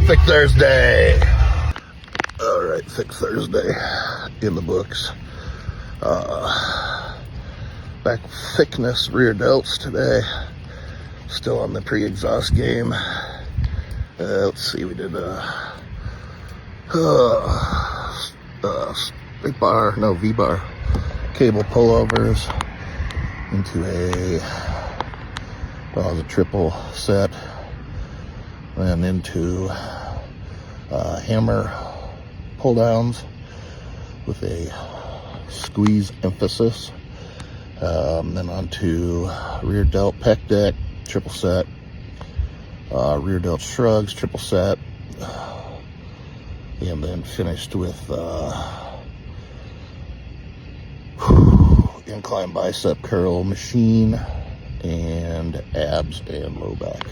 Thick Thursday. All right, Thick Thursday in the books. Back with thickness rear delts today. Still on the pre-exhaust game. Let's see, we did V-bar cable pullovers into a triple set, and into hammer pull downs with a squeeze emphasis, then onto rear delt pec deck triple set, rear delt shrugs triple set, and then finished with incline bicep curl machine and abs and low back.